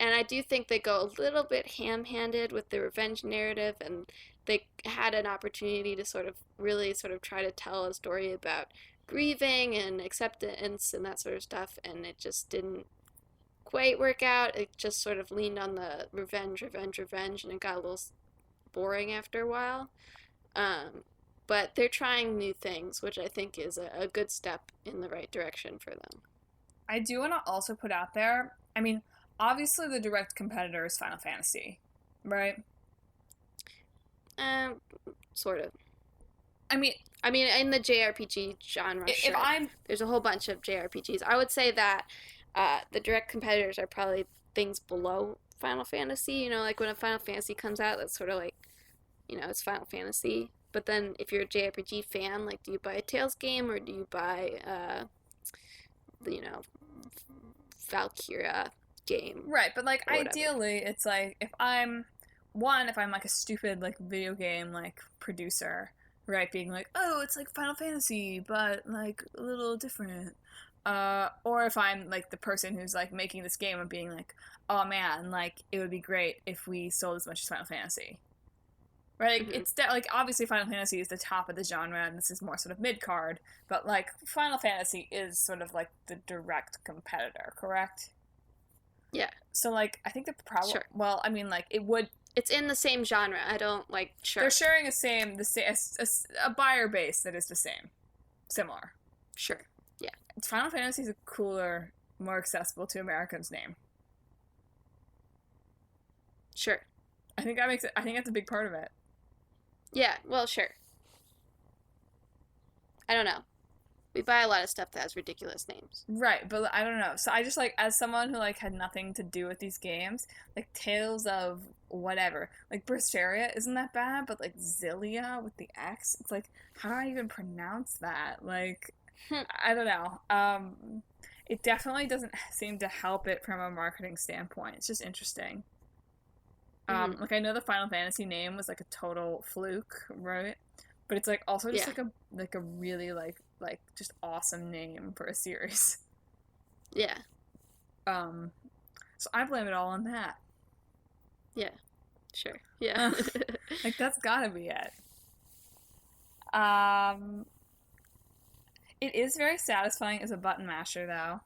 I do think they go a little bit ham-handed with the revenge narrative, and they had an opportunity to sort of really sort of try to tell a story about grieving and acceptance and that sort of stuff, and it just didn't quite work out. It just sort of leaned on the revenge, and it got a little boring after a while. But they're trying new things, which I think is a good step in the right direction for them. I do want to also put out there, I mean, obviously the direct competitor is Final Fantasy, right? Sort of. I mean, in the JRPG genre, sure. There's a whole bunch of JRPGs. I would say that the direct competitors are probably things below Final Fantasy. You know, like when a Final Fantasy comes out, that's sort of like, you know, it's Final Fantasy. But then if you're a JRPG fan, like, do you buy a Tales game or do you buy, you know, Valkyria game? Right, but like ideally, it's like if I'm like a stupid like video game like producer, right, being like, oh, it's like Final Fantasy but like a little different, or if I'm like the person who's like making this game and being like, oh man, like it would be great if we sold as much as Final Fantasy, right? Like, it's like obviously Final Fantasy is the top of the genre and this is more sort of mid card, but like Final Fantasy is sort of like the direct competitor, correct? Yeah. So like I think the problem, sure. Well, I mean like it would. It's in the same genre. I don't like. Sure. They're sharing a buyer base that is the same, similar. Sure. Yeah. Final Fantasy is a cooler, more accessible to Americans name. Sure. I think that makes it. I think that's a big part of it. Yeah. Well, sure. I don't know. We buy a lot of stuff that has ridiculous names. Right, but I don't know. So I just like, as someone who like had nothing to do with these games, like Tales of whatever, like Berseria isn't that bad, but like Xillia with the X, it's like, how do I even pronounce that? Like, I don't know. It definitely doesn't seem to help it from a marketing standpoint. It's just interesting. Like I know the Final Fantasy name was like a total fluke, right? But it's like also just like a really like just awesome name for a series. Yeah. So I blame it all on that. Yeah. Sure. Yeah. Like that's gotta be it. It is very satisfying as a button masher though.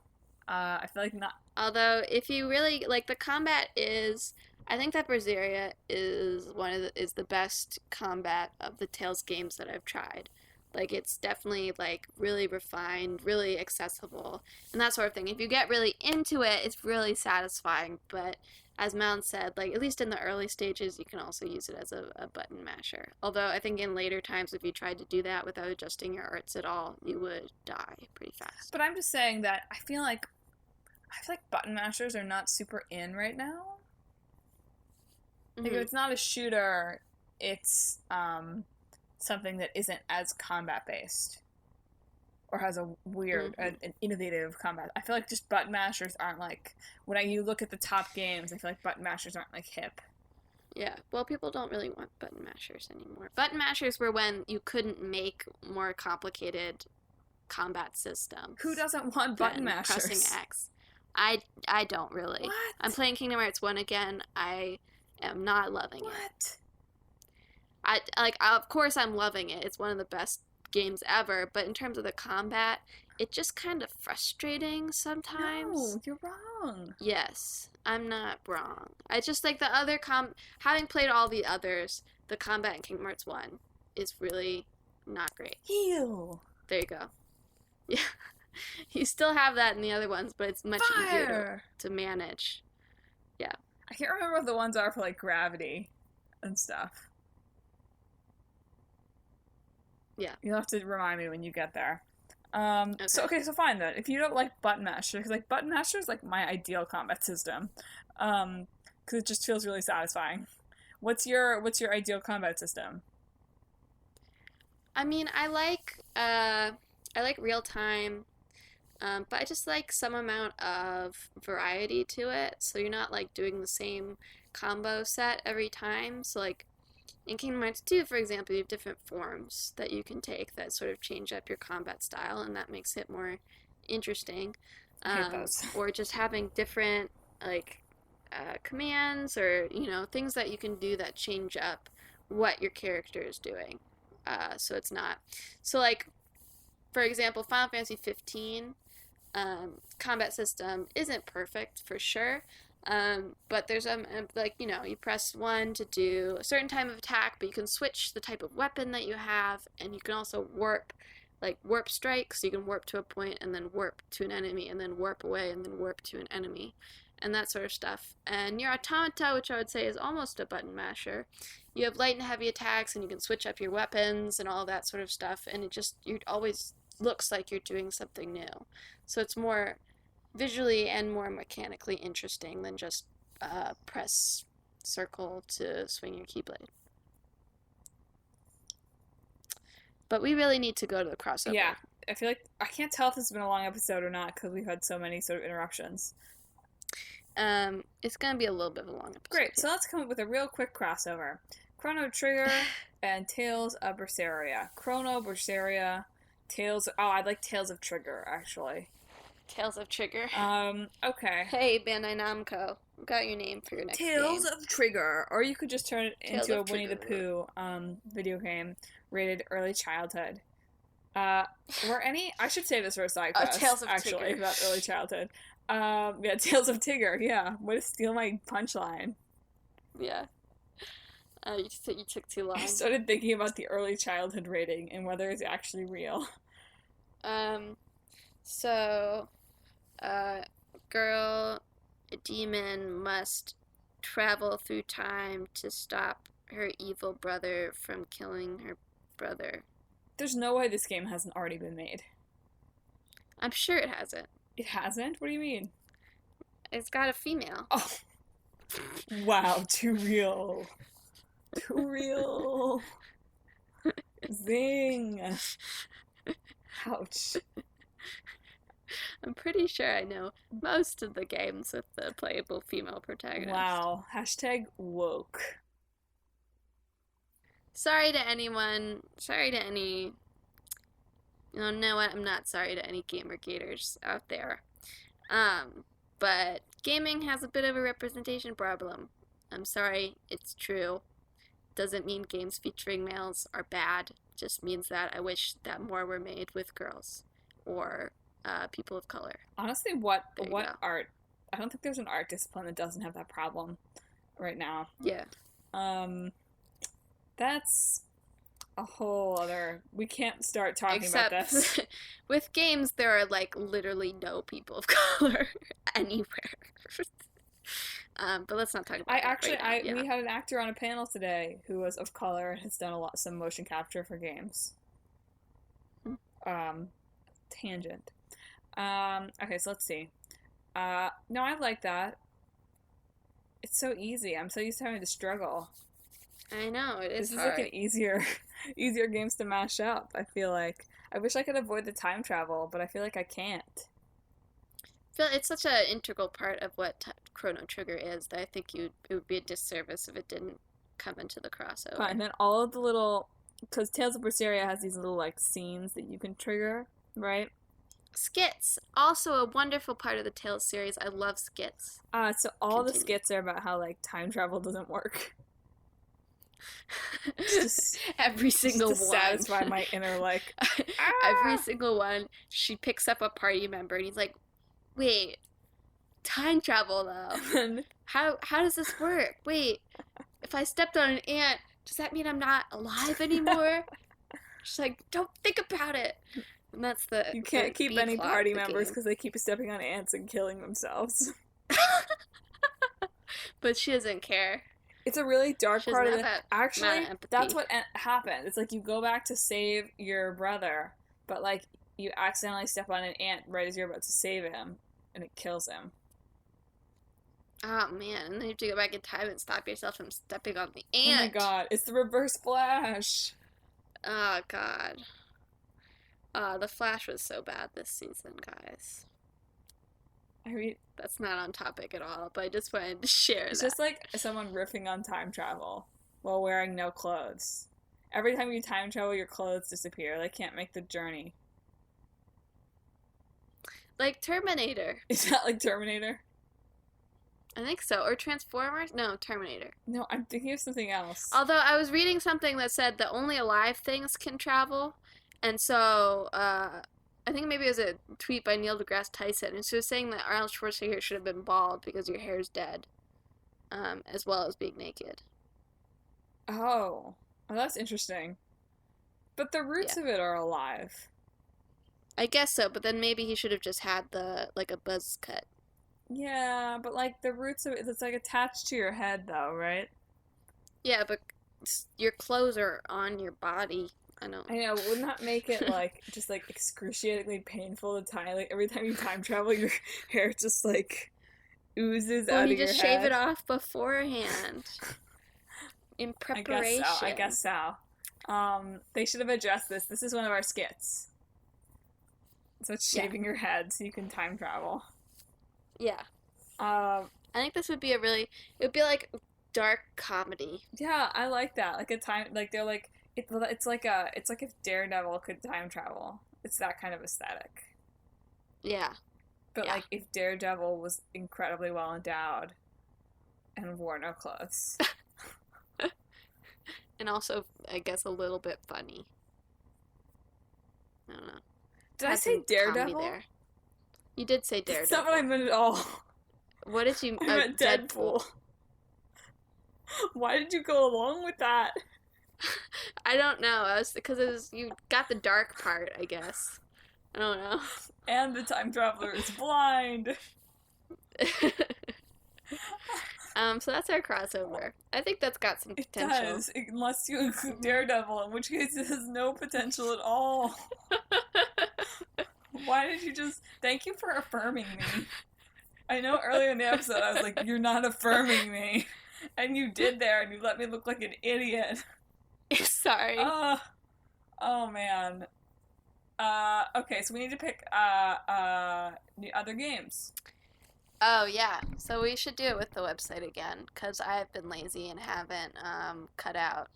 I feel like not. Although if you really like the combat is, I think that Berseria is is the best combat of the Tales games that I've tried. Like it's definitely like really refined, really accessible, and that sort of thing. If you get really into it, it's really satisfying. But as Mound said, like at least in the early stages, you can also use it as a button masher. Although I think in later times, if you tried to do that without adjusting your arts at all, you would die pretty fast. But I'm just saying that I feel like button mashers are not super in right now. Like if it's not a shooter, it's something that isn't as combat based. or has a weird, an innovative combat. I feel like just button mashers aren't like, when you look at the top games, I feel like button mashers aren't like hip. Yeah, well, people don't really want button mashers anymore. Button mashers were when you couldn't make more complicated combat systems. Who doesn't want button mashers? Pressing X. I don't really. What? I'm playing Kingdom Hearts 1 again. I am not loving it. Of course I'm loving it. It's one of the best games ever, but in terms of the combat, it's just kind of frustrating sometimes. No, you're wrong. Yes, I'm not wrong. I just like the other having played all the others, the combat in Kingdom Hearts 1 is really not great. Heal. There you go. Yeah. You still have that in the other ones, but it's much easier to manage. Yeah. I can't remember what the ones are for like gravity and stuff. Yeah. You'll have to remind me when you get there. Okay. So fine then. If you don't like button mashers, because like button mashers like my ideal combat system, because it just feels really satisfying. What's your ideal combat system? I mean, I like real time, but I just like some amount of variety to it. So you're not like doing the same combo set every time. So like in Kingdom Hearts 2, for example, you have different forms that you can take that sort of change up your combat style, and that makes it more interesting. I hate those. Or just having different like commands, or things that you can do that change up what your character is doing. So it's not so like, for example, Final Fantasy 15 combat system isn't perfect for sure. But there's you press 1 to do a certain type of attack, but you can switch the type of weapon that you have, and you can also warp strike, so you can warp to a point and then warp to an enemy and then warp away and then warp to an enemy and that sort of stuff. And your automata, which I would say is almost a button masher, you have light and heavy attacks, and you can switch up your weapons and all that sort of stuff, and it always looks like you're doing something new. So it's more visually and more mechanically interesting than just press circle to swing your keyblade. But we really need to go to the crossover. Yeah, I feel like I can't tell if this has been a long episode or not because we've had so many sort of interruptions. It's gonna be a little bit of a long episode. Great, so let's come up with a real quick crossover. Chrono Trigger and Tales of Berseria. Chrono, Berseria, Tales... Oh, I like Tales of Trigger, actually. Tales of Trigger. Okay. Hey, Bandai Namco. I've got your name for your next Tales game. of Trigger. Or you could just turn it Tales into a of Winnie the Trigger. Pooh rated game rated early childhood. Were any... I should say this for a side quest, Tales of actually, Tigger. about early childhood. Yeah, Tales of Tigger, yeah. Way to steal my punchline. Yeah. You took too long. I started thinking about the early childhood rating and whether it's actually real. Girl, a demon must travel through time to stop her evil brother from killing her brother. There's no way this game hasn't already been made. I'm sure it hasn't. It hasn't? What do you mean? It's got a female. Oh. Wow, too real. Too real. Zing. Ouch. I'm pretty sure I know most of the games with the playable female protagonist. Wow. Hashtag woke. Sorry to anyone. Sorry to any... You know what? I'm not sorry to any gamer gators out there. But gaming has a bit of a representation problem. I'm sorry, it's true. Doesn't mean games featuring males are bad. Just means that I wish that more were made with girls or people of color. Honestly, what art? I don't think there's an art discipline that doesn't have that problem right now. Yeah. That's a whole other... We can't start talking about this. With games, there are, like, literally no people of color anywhere. But let's not talk about that. We had an actor on a panel today who was of color and has done some motion capture for games. Tangent. Okay, so let's see. No, I like that. It's so easy. I'm so used to having to struggle. I know, it is This hard. is like an easier games to mash up, I feel like. I wish I could avoid the time travel, but I feel like I can't. I feel it's such an integral part of what Chrono Trigger is that I think it would be a disservice if it didn't come into the crossover. Fine, and then all of the little, because Tales of Berseria has these little like scenes that you can trigger, right? Skits, also a wonderful part of the Tales series. I love skits. So all the skits are about how like time travel doesn't work. Every single just to one. Satisfy my inner like. Every single one. She picks up a party member and he's like, "Wait, time travel though? How does this work? Wait, if I stepped on an ant, does that mean I'm not alive anymore?" She's like, "Don't think about it." And that's the you can't keep any party members because they keep stepping on ants and killing themselves. But she doesn't care. It's a really dark part of it. Actually, that's what happened. It's like you go back to save your brother, but like you accidentally step on an ant right as you're about to save him, and it kills him. Oh man, and then you have to go back in time and stop yourself from stepping on the ant. Oh my god, it's the Reverse Flash. Oh god. The Flash was so bad this season, guys. I mean, that's not on topic at all, but I just wanted to share it's that. Just like someone riffing on time travel while wearing no clothes. Every time you time travel, your clothes disappear. They can't make the journey. Like Terminator. Is that like Terminator? I think so. Or Transformers? No, Terminator. No, I'm thinking of something else. Although I was reading something that said that only alive things can travel. And so, I think maybe it was a tweet by Neil deGrasse Tyson. And she was saying that Arnold Schwarzenegger should have been bald because your hair's dead. As well as being naked. Oh, that's interesting. But the roots of it are alive. I guess so, but then maybe he should have just had a buzz cut. Yeah, but like the roots of it, it's like attached to your head though, right? Yeah, but your clothes are on your body. I know. Wouldn't that make it like just like excruciatingly painful to tie? Like every time you time travel, your hair just like oozes out of your head. Well, you just shave it off beforehand. In preparation. I guess so. They should have addressed this. This is one of our skits. So it's shaving your head so you can time travel. Yeah. I think this would be it would be like dark comedy. Yeah, I like that. Like a time, like they're like, it's like if Daredevil could time travel. It's that kind of aesthetic. Yeah. But like if Daredevil was incredibly well endowed and wore no clothes. And also, I guess, a little bit funny. I don't know. Did I say Daredevil? There. You did say Daredevil. That's not what I meant at all. What did you... I meant Deadpool. Why did you go along with that? I don't know. Because you got the dark part, I guess. I don't know. And the time traveler is blind. So that's our crossover. I think that's got some potential. It does, unless you include Daredevil, in which case it has no potential at all. Why did you just... Thank you for affirming me. I know earlier in the episode I was like, you're not affirming me. And you did there, and you let me look like an idiot. Sorry. Oh, man. Okay, so we need to pick the other games. Oh, yeah. So we should do it with the website again, because I've been lazy and haven't cut out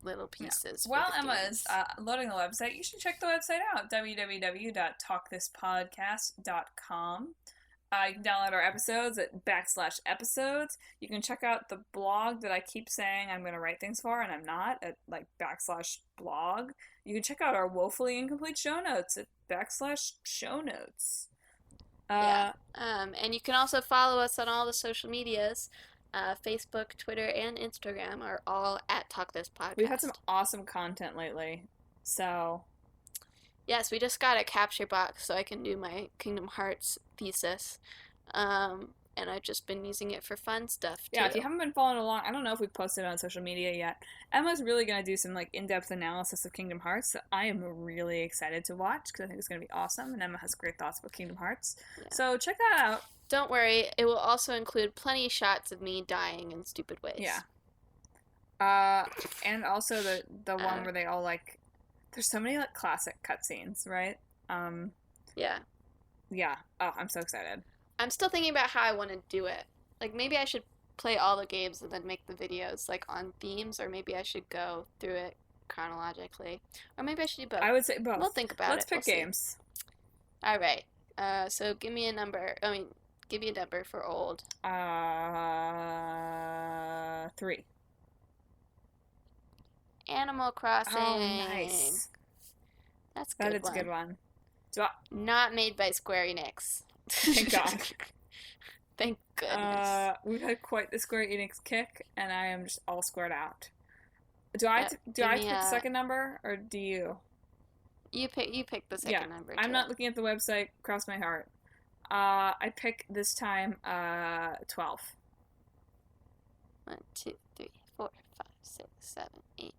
little pieces. While Emma is loading the website, you should check the website out, www.talkthispodcast.com. You can download our episodes at /episodes. You can check out the blog that I keep saying I'm going to write things for, and I'm not, at /blog. You can check out our woefully incomplete show notes at /show notes. And you can also follow us on all the social medias. Facebook, Twitter, and Instagram are all at Talk This Podcast. We've had some awesome content lately, so... Yes, we just got a capture box so I can do my Kingdom Hearts thesis. And I've just been using it for fun stuff, too. Yeah, if you haven't been following along, I don't know if we've posted it on social media yet. Emma's really going to do some in-depth analysis of Kingdom Hearts that I am really excited to watch because I think it's going to be awesome, and Emma has great thoughts about Kingdom Hearts. Yeah. So check that out. Don't worry, it will also include plenty of shots of me dying in stupid ways. Yeah. And also the one where they all, There's so many, like, classic cutscenes, right? Yeah. Yeah. Oh, I'm so excited. I'm still thinking about how I want to do it. Like, maybe I should play all the games and then make the videos, like, on themes, or maybe I should go through it chronologically. Or maybe I should do both. I would say both. We'll think about Let's it. pick We'll games. All right. So give me a number. Give me a number for old. 3. Animal Crossing. Oh, nice. That's a good one. That is a good one. Not made by Square Enix. Thank God. Thank goodness. We've had quite the Square Enix kick, and I am just all squared out. Do I pick the second number, or do you? You pick the second number. I'm not looking at the website. Cross my heart. I pick this time 12. 1, 2, 3, 4, 5, 6, 7, 8,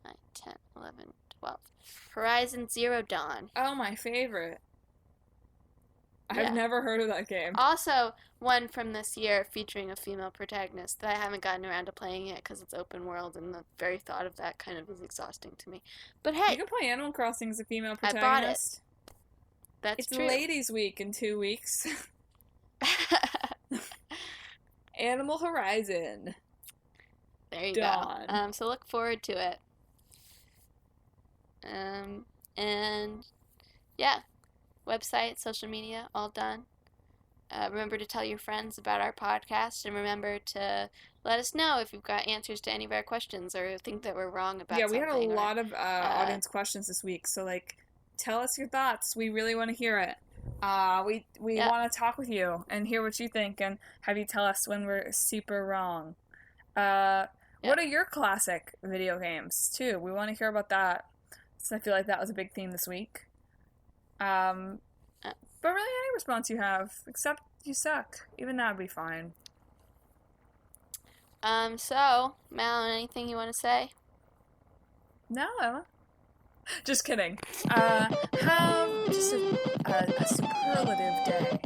9, 10, 11, 12. Horizon Zero Dawn. Oh, my favorite. I've never heard of that game. Also, one from this year featuring a female protagonist that I haven't gotten around to playing yet because it's open world, and the very thought of that kind of is exhausting to me. But hey, you can play Animal Crossing as a female protagonist. I bought it. That's it's true. Ladies' Week in 2 weeks. Animal Horizon. There you Dawn. go. So look forward to it. And yeah, website, social media, all done. Remember to tell your friends about our podcast, and remember to let us know if you've got answers to any of our questions or think that we're wrong about something. Yeah, we had a lot of audience questions this week, so like, tell us your thoughts. We really want to hear it. We want to talk with you and hear what you think, and have you tell us when we're super wrong. What are your classic video games too? We want to hear about that. So I feel like that was a big theme this week. But really, any response you have, except you suck, even that would be fine. So, Madelyn, anything you want to say? No, Emma. Just kidding. Have just a superlative day.